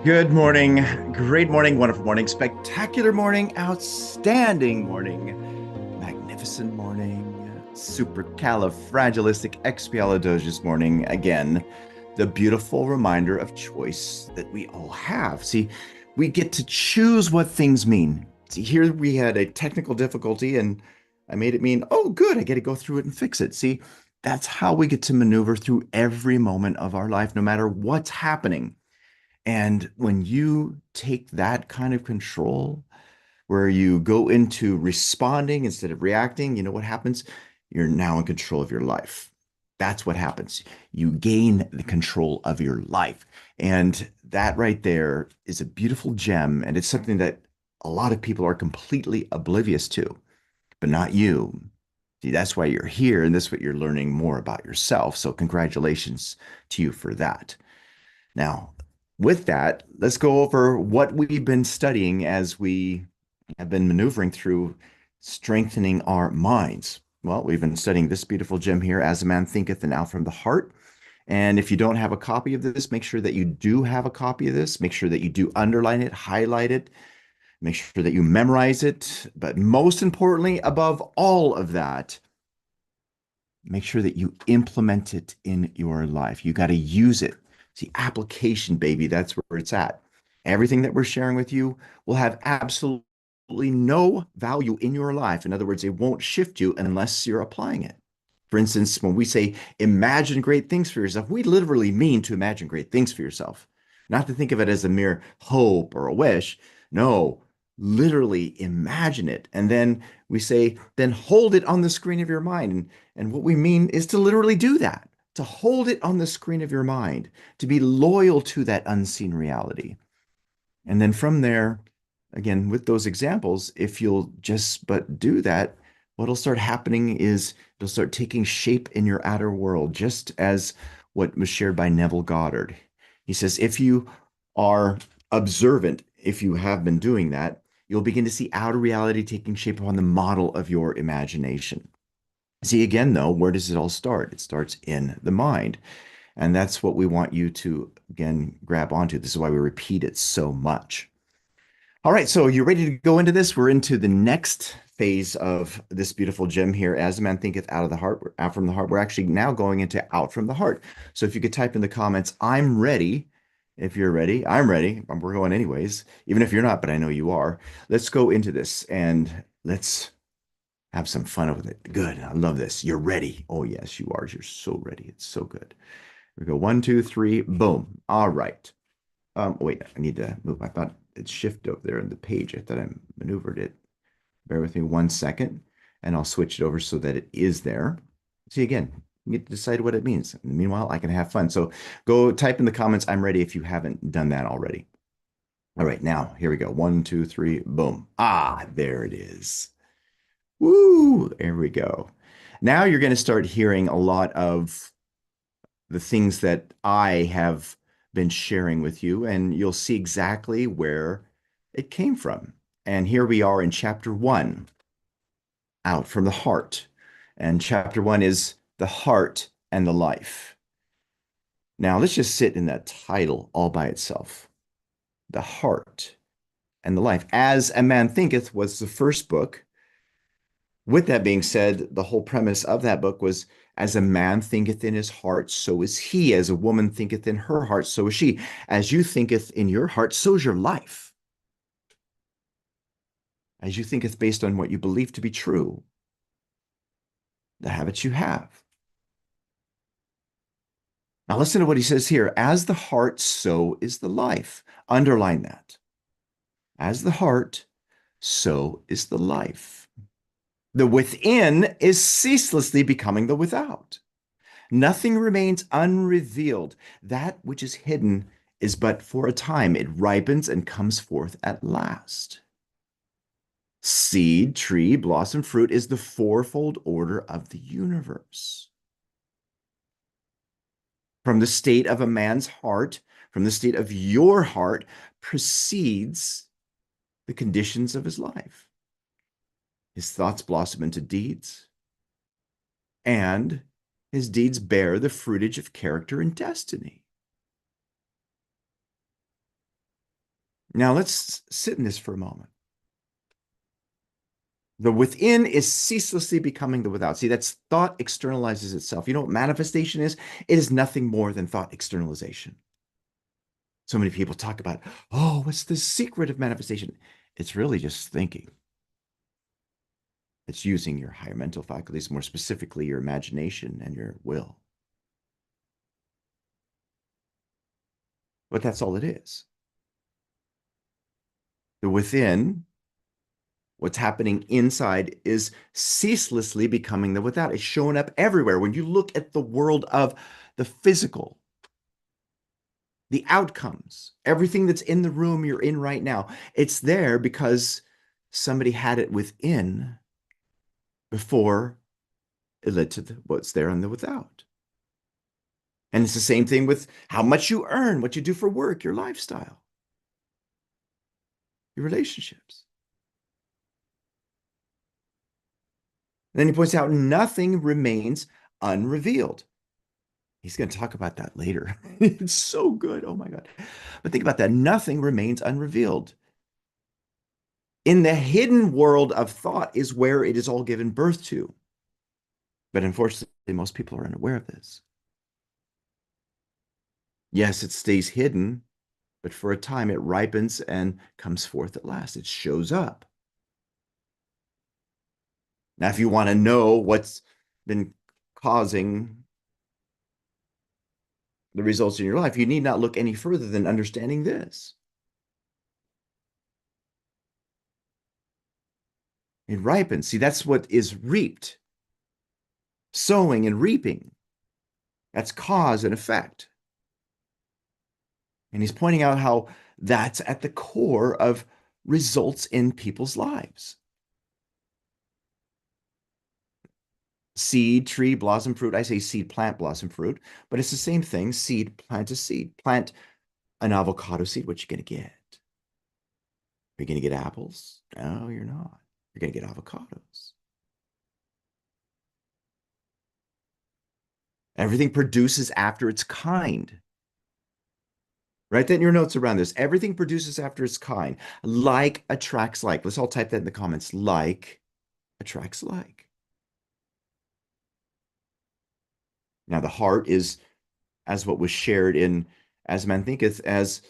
Good morning, great morning, wonderful morning, spectacular morning, outstanding morning, magnificent morning, supercalifragilisticexpialidocious morning. Again, the beautiful reminder of choice that we all have. See, we get to choose what things mean. See, here we had a technical difficulty and I made it mean, oh, good, I get to go through it and fix it. See, that's how we get to maneuver through every moment of our life, no matter what's happening. And when you take that kind of control, where you go into responding instead of reacting, you know what happens? You're now in control of your life. That's what happens. You gain the control of your life. And that right there is a beautiful gem. And it's something that a lot of people are completely oblivious to, but not you. See, that's why you're here. And that's what you're learning more about yourself. So, congratulations to you for that. Now, with that, let's go over what we've been studying as we have been maneuvering through strengthening our minds. Well, we've been studying this beautiful gem here, As a Man Thinketh and Out from the Heart. And if you don't have a copy of this, make sure that you do have a copy of this. Make sure that you do underline it, highlight it, make sure that you memorize it. But most importantly, above all of that, make sure that you implement it in your life. You got to use it. See, application, baby, that's where it's at. Everything that we're sharing with you will have absolutely no value in your life. In other words, it won't shift you unless you're applying it. For instance, when we say imagine great things for yourself, we literally mean to imagine great things for yourself, not to think of it as a mere hope or a wish. No, literally imagine it. And then we say, then hold it on the screen of your mind. And what we mean is to literally do that, to hold it on the screen of your mind, to be loyal to that unseen reality. And then from there, again, with those examples, if you'll just but do that, what'll start happening is it'll start taking shape in your outer world, just as what was shared by Neville Goddard. He says, if you are observant, if you have been doing that, you'll begin to see outer reality taking shape upon the model of your imagination. See, again, though, where does it all start? It starts in the mind. And that's what we want you to, again, grab onto. This is why we repeat it so much. All right, so you ready to go into this? We're into the next phase of this beautiful gem here. As a man thinketh out of the heart, out from the heart. We're actually now going into out from the heart. So if you could type in the comments, I'm ready. If you're ready, I'm ready. We're going anyways, even if you're not, but I know you are. Let's go into this and let's have some fun with it. Good. I love this. You're ready. Oh, yes, you are. You're so ready. It's so good. Here we go. One, two, three. Boom. All right. Wait, I need to move. I thought it's shift over there in the page. I thought I maneuvered it. Bear with me 1 second, and I'll switch it over so that it is there. See, again, you get to decide what it means. And meanwhile, I can have fun. So go type in the comments, I'm ready if you haven't done that already. All right, now here we go. One, two, three, boom. Ah, there it is. Woo, there we go. Now you're going to start hearing a lot of the things that I have been sharing with you, and you'll see exactly where it came from. And here we are in chapter 1, Out from the Heart. And chapter 1 is the heart and the life. Now let's just sit in that title all by itself. The heart and the life. As a Man Thinketh was the first book. With that being said, the whole premise of that book was as a man thinketh in his heart, so is he. As a woman thinketh in her heart, so is she. As you thinketh in your heart, so is your life. As you thinketh based on what you believe to be true, the habits you have. Now listen to what he says here. As the heart, so is the life. Underline that. As the heart, so is the life. The within is ceaselessly becoming the without. Nothing remains unrevealed. That which is hidden is but for a time. It ripens and comes forth at last. Seed, tree, blossom, fruit is the fourfold order of the universe. From the state of a man's heart, from the state of your heart, proceeds the conditions of his life. His thoughts blossom into deeds, and his deeds bear the fruitage of character and destiny. Now let's sit in this for a moment. The within is ceaselessly becoming the without. See, that's thought externalizes itself. You know what manifestation is? It is nothing more than thought externalization. So many people talk about, oh, what's the secret of manifestation? It's really just thinking. It's using your higher mental faculties, more specifically your imagination and your will. But that's all it is. The within, what's happening inside, is ceaselessly becoming the without. It's showing up everywhere. When you look at the world of the physical, the outcomes, everything that's in the room you're in right now, it's there because somebody had it within before it led to what's there on the without. And it's the same thing with how much you earn, what you do for work, your lifestyle, your relationships. And then he points out nothing remains unrevealed. He's going to talk about that later. It's so good. Oh my God. But think about that. Nothing remains unrevealed. In the hidden world of thought is where it is all given birth to. But unfortunately, most people are unaware of this. Yes, it stays hidden, but for a time it ripens and comes forth at last. It shows up. Now, if you want to know what's been causing the results in your life, you need not look any further than understanding this. It ripens. See, that's what is reaped. Sowing and reaping. That's cause and effect. And he's pointing out how that's at the core of results in people's lives. Seed, tree, blossom, fruit. I say seed, plant, blossom, fruit, but it's the same thing. Seed, plant a seed. Plant an avocado seed. What you going to get? Are you going to get apples? No, you're not. You're going to get avocados. Everything produces after its kind. Write that in your notes around this. Everything produces after its kind. Like attracts like. Let's all type that in the comments. Like attracts like. Now, the heart is, as what was shared in As Man Thinketh, as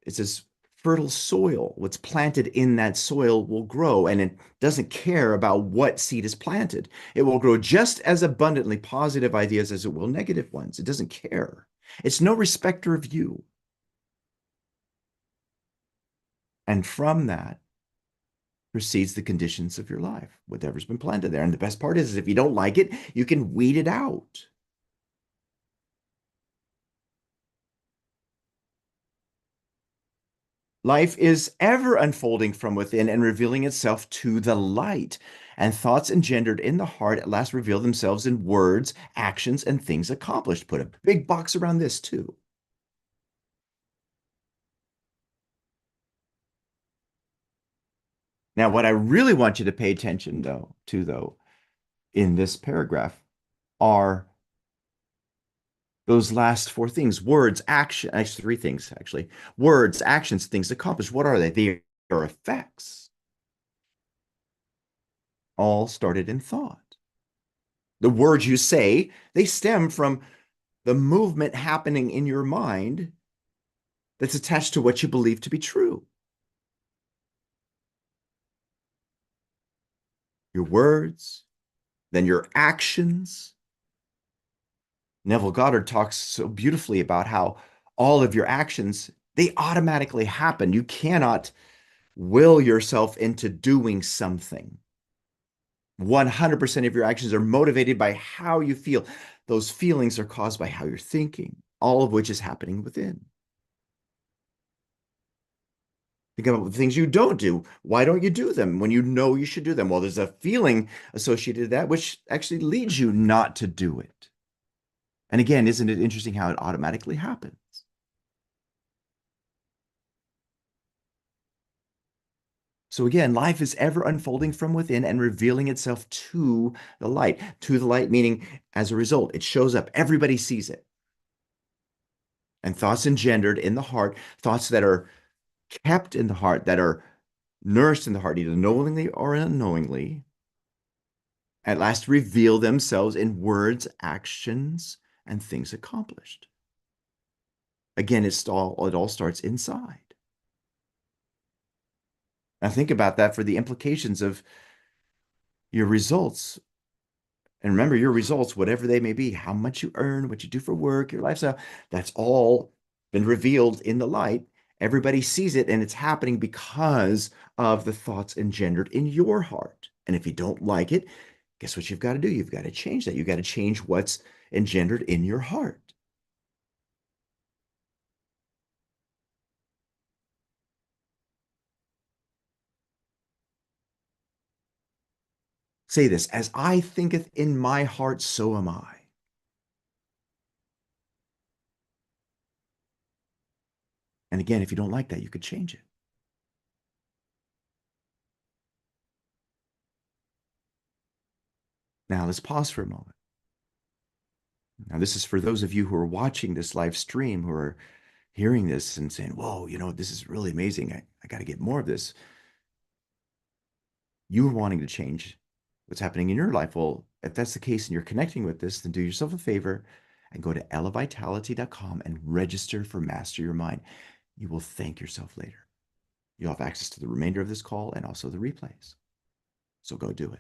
it says, fertile soil. What's planted in that soil will grow, and it doesn't care about what seed is planted. It will grow just as abundantly positive ideas as it will negative ones. It doesn't care. It's no respecter of you. And from that proceeds the conditions of your life, whatever's been planted there. And the best part is if you don't like it, you can weed it out. Life is ever unfolding from within and revealing itself to the light. And thoughts engendered in the heart at last reveal themselves in words, actions, and things accomplished. Put a big box around this too. Now, what I really want you to pay attention though, in this paragraph are those last four things: words, action, actually three things, actually. Words, actions, things accomplished. What are they? They are effects. All started in thought. The words you say, they stem from the movement happening in your mind that's attached to what you believe to be true. Your words, then your actions. Neville Goddard talks so beautifully about how all of your actions, they automatically happen. You cannot will yourself into doing something. 100% of your actions are motivated by how you feel. Those feelings are caused by how you're thinking, all of which is happening within. Think about the things you don't do. Why don't you do them when you know you should do them? Well, there's a feeling associated with that, which actually leads you not to do it. And again, isn't it interesting how it automatically happens? So again, life is ever unfolding from within and revealing itself to the light. To the light, meaning as a result, it shows up. Everybody sees it. And thoughts engendered in the heart, thoughts that are kept in the heart, that are nourished in the heart, either knowingly or unknowingly, at last reveal themselves in words, actions, and things accomplished. Again, it all starts inside. Now think about that for the implications of your results. And remember, your results, whatever they may be, how much you earn, what you do for work, your lifestyle, that's all been revealed in the light. Everybody sees it, and it's happening because of the thoughts engendered in your heart. And if you don't like it, guess what you've got to do? You've got to change that. You've got to change what's engendered in your heart. Say this: as I thinketh in my heart, so am I. And again, if you don't like that, you could change it. Now, let's pause for a moment. Now, this is for those of you who are watching this live stream, who are hearing this and saying, whoa, this is really amazing. I got to get more of this. You are wanting to change what's happening in your life. Well, if that's the case and you're connecting with this, then do yourself a favor and go to elevitality.com and register for Master Your Mind. You will thank yourself later. You'll have access to the remainder of this call and also the replays. So go do it.